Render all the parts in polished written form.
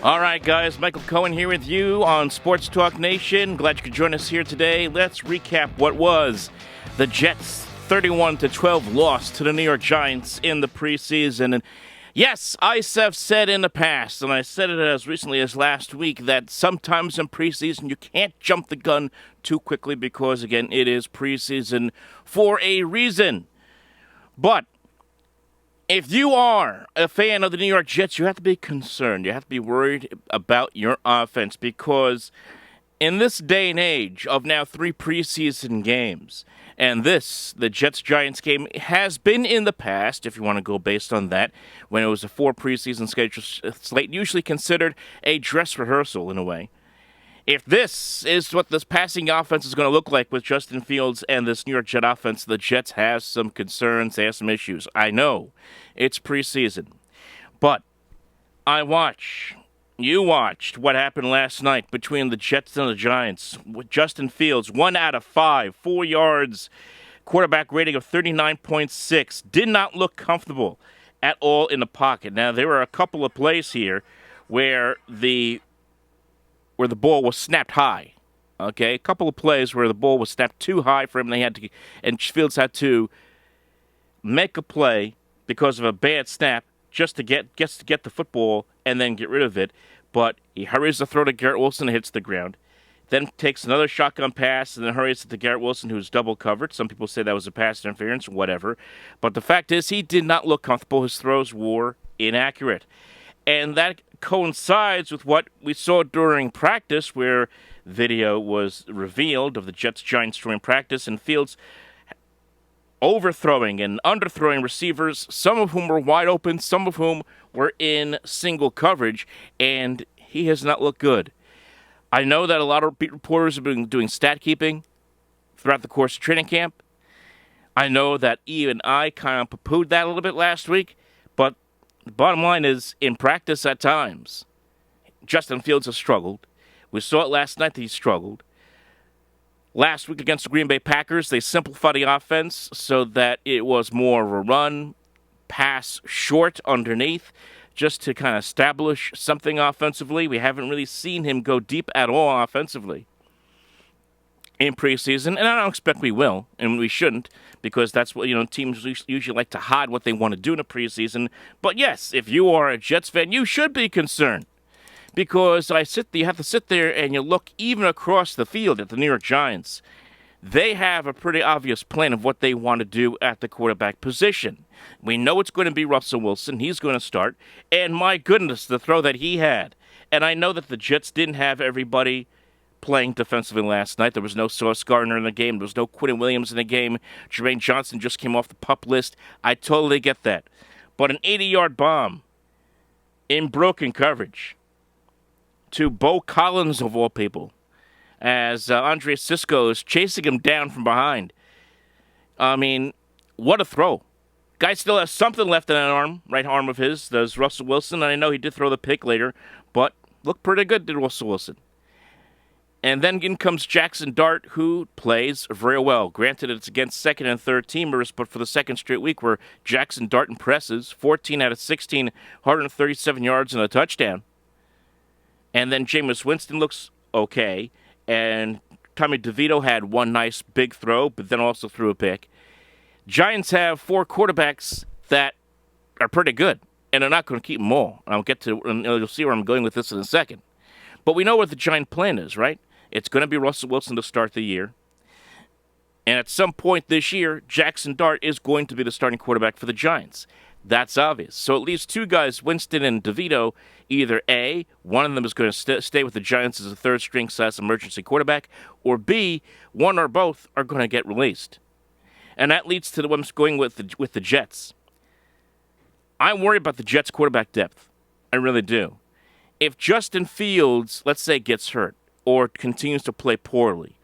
All right, guys, Michael Cohen here with you on Sports Talk Nation. Glad you could join us here today. Let's recap what was the Jets' 31-12 loss to the New York Giants in the preseason. And yes, I have said in the past, and I said it as recently as last week, that sometimes in preseason you can't jump the gun too quickly because, again, it is preseason for a reason. But if you are a fan of the New York Jets, you have to be concerned. You have to be worried about your offense because in this day and age of now 3 preseason games, and this, the Jets-Giants game, has been in the past, if you want to go based on that, when it was a 4 preseason schedule slate, usually considered a dress rehearsal in a way. If this is what this passing offense is going to look like with Justin Fields and this New York Jet offense, the Jets have some concerns, they have some issues. I know it's preseason, but you watched what happened last night between the Jets and the Giants with Justin Fields, 1 out of 5, 4 yards, quarterback rating of 39.6, did not look comfortable at all in the pocket. Now, there were a couple of plays here where the ball was snapped high. Okay, a couple of plays where the ball was snapped too high for him. And Fields had to make a play because of a bad snap just to get the football and then get rid of it. But he hurries to throw to Garrett Wilson and hits the ground. Then takes another shotgun pass and then hurries to Garrett Wilson, who's double covered. Some people say that was a pass interference, whatever. But the fact is, he did not look comfortable. His throws were inaccurate. And that coincides with what we saw during practice, where video was revealed of the Jets-Giants during practice, and Fields overthrowing and underthrowing receivers, some of whom were wide open, some of whom were in single coverage, and he has not looked good. I know that a lot of beat reporters have been doing stat keeping throughout the course of training camp. I know that even I kind of poo-pooed that a little bit last week, but the bottom line is, in practice at times, Justin Fields has struggled. We saw it last night that he struggled. Last week against the Green Bay Packers, they simplified the offense so that it was more of a run, pass short underneath, just to kind of establish something offensively. We haven't really seen him go deep at all offensively in preseason, and I don't expect we will, and we shouldn't, because that's what, teams usually like to hide what they want to do in a preseason. But yes, if you are a Jets fan, you should be concerned, because you have to sit there and you look even across the field at the New York Giants. They have a pretty obvious plan of what they want to do at the quarterback position. We know it's going to be Russell Wilson. He's going to start, and my goodness, the throw that he had. And I know that the Jets didn't have everybody playing defensively last night. There was no Sauce Gardner in the game. There was no Quentin Williams in the game. Jermaine Johnson just came off the PUP list. I totally get that. But an 80-yard bomb in broken coverage to Bo Collins, of all people, as Andre Sisco is chasing him down from behind. I mean, what a throw. Guy still has something left in that arm, right arm of his, does Russell Wilson. And I know he did throw the pick later, but looked pretty good, did Russell Wilson. And then in comes Jackson Dart, who plays very well. Granted, it's against second and third teamers, but for the second straight week where Jackson Dart impresses, 14 out of 16, 137 yards and a touchdown. And then Jameis Winston looks okay. And Tommy DeVito had one nice big throw, but then also threw a pick. Giants have 4 quarterbacks that are pretty good, and they're not going to keep them all. And you'll see where I'm going with this in a second. But we know what the Giant plan is, right? It's going to be Russell Wilson to start the year. And at some point this year, Jackson Dart is going to be the starting quarterback for the Giants. That's obvious. So at least 2 guys, Winston and DeVito, either A, one of them is going to stay with the Giants as a third-string / emergency quarterback, or B, one or both are going to get released. And that leads to the ones going with the Jets. I'm worried about the Jets' quarterback depth. I really do. If Justin Fields, let's say, gets hurt or continues to play poorly,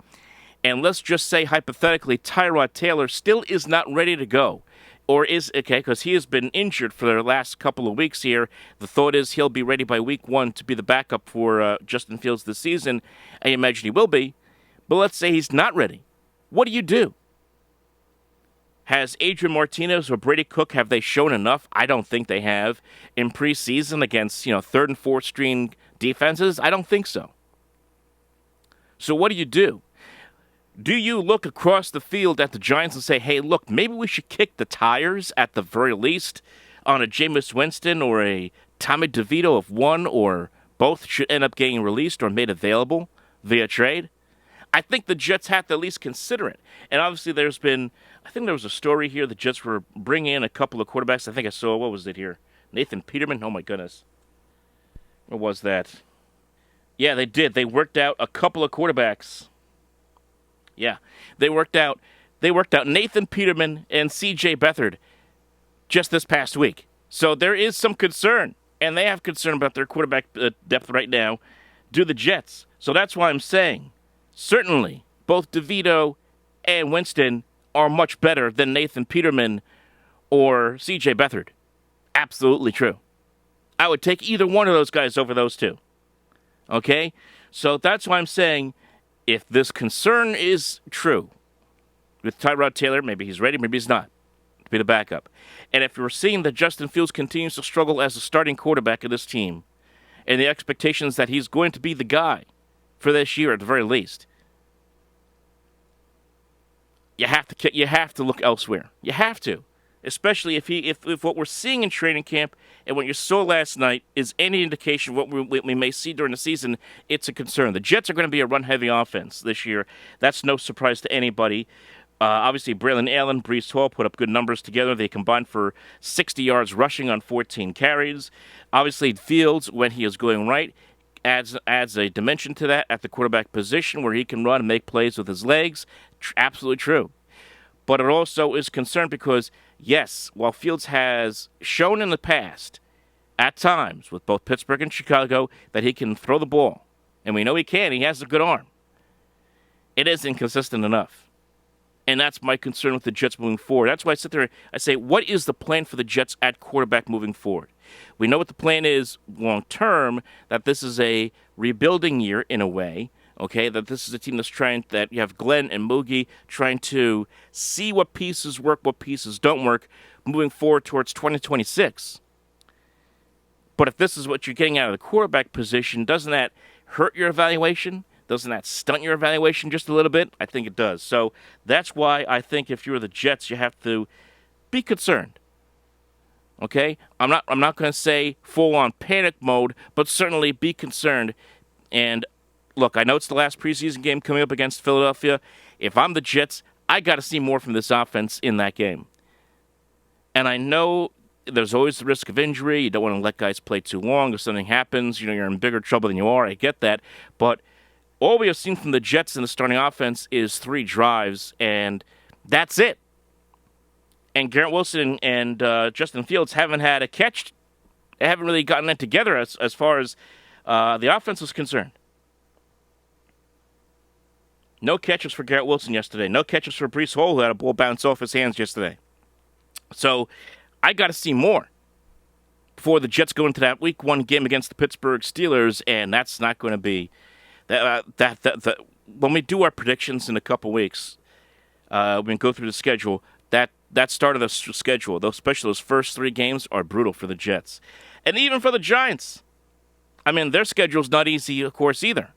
and let's just say hypothetically Tyrod Taylor still is not ready to go, because he has been injured for the last couple of weeks here. The thought is he'll be ready by week 1 to be the backup for Justin Fields this season. I imagine he will be. But let's say he's not ready. What do you do? Has Adrian Martinez or Brady Cook, have they shown enough? I don't think they have. In preseason against, third and fourth string defenses, I don't think so. So what do? Do you look across the field at the Giants and say, hey, look, maybe we should kick the tires at the very least on a Jameis Winston or a Tommy DeVito if one or both should end up getting released or made available via trade? I think the Jets have to at least consider it. And obviously there was a story here. The Jets were bringing in a couple of quarterbacks. I think I saw, what was it here? Nathan Peterman? Oh, my goodness. What was that? Yeah, they did. They worked out a couple of quarterbacks. Yeah, they worked out Nathan Peterman and C.J. Beathard just this past week. So there is some concern, and they have concern about their quarterback depth right now due to the Jets. So that's why I'm saying, certainly, both DeVito and Winston are much better than Nathan Peterman or C.J. Beathard. Absolutely true. I would take either one of those guys over those two. Okay? So that's why I'm saying, if this concern is true with Tyrod Taylor, maybe he's ready, maybe he's not to be the backup. And if we're seeing that Justin Fields continues to struggle as a starting quarterback of this team, and the expectations that he's going to be the guy for this year at the very least, you have to look elsewhere. You have to, especially if what we're seeing in training camp and what you saw last night is any indication of what we may see during the season. It's a concern. The Jets are going to be a run-heavy offense this year. That's no surprise to anybody. Obviously, Braylon Allen, Breece Hall put up good numbers together. They combined for 60 yards rushing on 14 carries. Obviously, Fields, when he is going right, adds a dimension to that at the quarterback position where he can run and make plays with his legs. Absolutely true. But it also is concerned because, yes, while Fields has shown in the past, at times, with both Pittsburgh and Chicago, that he can throw the ball, and we know he can, he has a good arm, it is inconsistent enough. And that's my concern with the Jets moving forward. That's why I sit there and I say, what is the plan for the Jets at quarterback moving forward? We know what the plan is long term, that this is a rebuilding year in a way. Okay, that this is a team that you have Glenn and Moogie trying to see what pieces work, what pieces don't work, moving forward towards 2026. But if this is what you're getting out of the quarterback position, doesn't that hurt your evaluation? Doesn't that stunt your evaluation just a little bit? I think it does. So that's why I think if you're the Jets, you have to be concerned. Okay, I'm not going to say full-on panic mode, but certainly be concerned. And look, I know it's the last preseason game coming up against Philadelphia. If I'm the Jets, I got to see more from this offense in that game. And I know there's always the risk of injury. You don't want to let guys play too long. If something happens, you're in bigger trouble than you are. I get that. But all we have seen from the Jets in the starting offense is 3 drives, and that's it. And Garrett Wilson and Justin Fields haven't had a catch. They haven't really gotten it together as far as the offense is concerned. No catches for Garrett Wilson yesterday. No catches for Breece Hall, who had a ball bounce off his hands yesterday. So I got to see more before the Jets go into that Week 1 game against the Pittsburgh Steelers, and that's not going to be when we do our predictions in a couple weeks. When we go through the schedule, that start of the schedule, especially those first 3 games, are brutal for the Jets, and even for the Giants. I mean, their schedule's not easy, of course, either.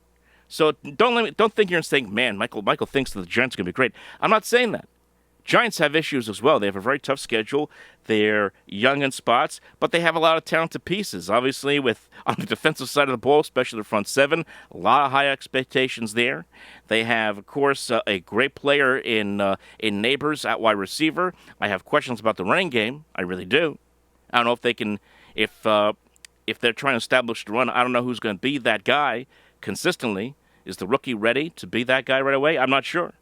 So don't think you're saying, man, Michael thinks that the Giants are going to be great. I'm not saying that. Giants have issues as well. They have a very tough schedule. They're young in spots, but they have a lot of talented pieces. Obviously, on the defensive side of the ball, especially the front 7, a lot of high expectations there. They have, of course, a great player in Neighbors at wide receiver. I have questions about the running game. I really do. I don't know if they can, if they're trying to establish the run. I don't know who's going to be that guy consistently. Is the rookie ready to be that guy right away? I'm not sure.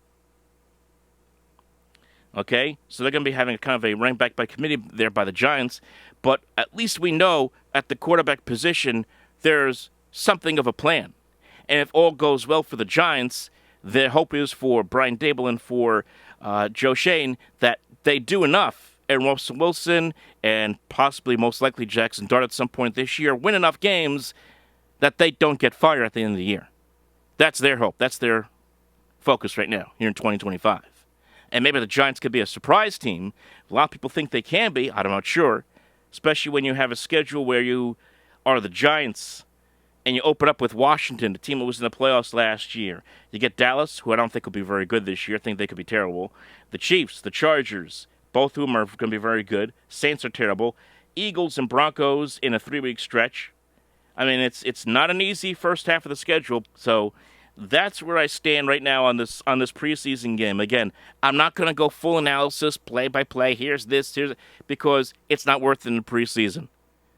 Okay, so they're going to be having kind of a running back by committee there by the Giants, but at least we know at the quarterback position there's something of a plan. And if all goes well for the Giants, their hope is for Brian Dable and for Joe Shane that they do enough, and Russell Wilson and possibly most likely Jackson Dart at some point this year win enough games that they don't get fired at the end of the year. That's their hope. That's their focus right now here in 2025. And maybe the Giants could be a surprise team. A lot of people think they can be. I'm not sure. Especially when you have a schedule where you are the Giants and you open up with Washington, the team that was in the playoffs last year. You get Dallas, who I don't think will be very good this year. I think they could be terrible. The Chiefs, the Chargers, both of them are going to be very good. Saints are terrible. Eagles and Broncos in a 3-week stretch. I mean, it's not an easy first half of the schedule. So that's where I stand right now on this preseason game. Again, I'm not going to go full analysis, play by play. Here's because it's not worth it in the preseason.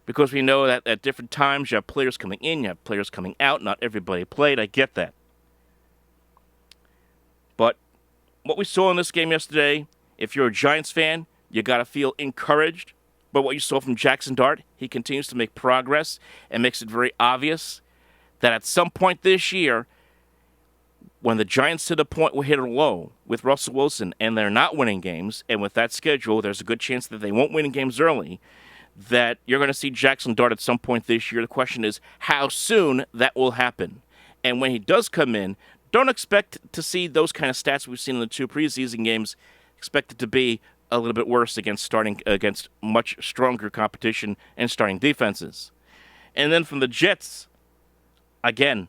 Because we know that at different times you have players coming in, you have players coming out. Not everybody played. I get that. But what we saw in this game yesterday, if you're a Giants fan, you got to feel encouraged by what you saw from Jackson Dart. He continues to make progress and makes it very obvious that at some point this year, when the Giants to the point will hit a low with Russell Wilson and they're not winning games, and with that schedule, there's a good chance that they won't win games early, that you're going to see Jackson Dart at some point this year. The question is how soon that will happen. And when he does come in, don't expect to see those kind of stats we've seen in the 2 preseason games. Expect it to be a little bit worse against much stronger competition and starting defenses. And then from the Jets, again,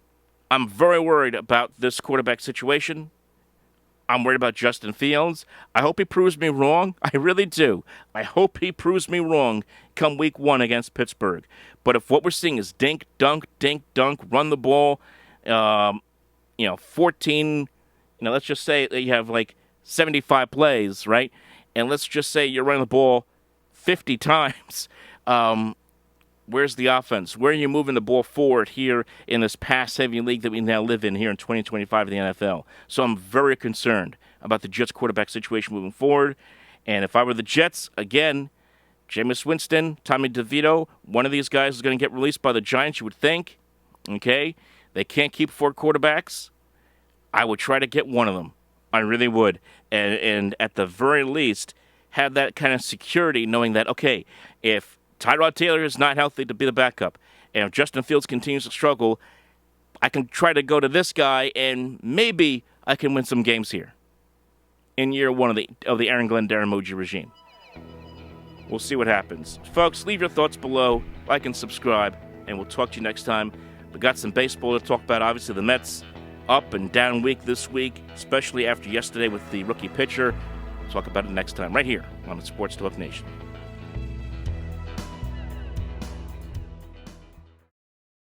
I'm very worried about this quarterback situation. I'm worried about Justin Fields. I hope he proves me wrong. I really do. I hope he proves me wrong come week 1 against Pittsburgh. But if what we're seeing is dink, dunk, run the ball, 14, let's just say that you have like 75 plays, right? And let's just say you're running the ball 50 times. Where's the offense? Where are you moving the ball forward here in this pass-heavy league that we now live in here in 2025 in the NFL? So I'm very concerned about the Jets quarterback situation moving forward. And if I were the Jets, again, Jameis Winston, Tommy DeVito, one of these guys is going to get released by the Giants, you would think. Okay? They can't keep 4 quarterbacks. I would try to get one of them. I really would. And at the very least, have that kind of security knowing that, okay, if Tyrod Taylor is not healthy to be the backup, and if Justin Fields continues to struggle, I can try to go to this guy, and maybe I can win some games here in year 1 of the Aaron Glenn Darren Moji regime. We'll see what happens. Folks, leave your thoughts below, like and subscribe, and we'll talk to you next time. We got some baseball to talk about. Obviously, the Mets up and down week this week, especially after yesterday with the rookie pitcher. We'll talk about it next time right here on the Sports Talk Nation.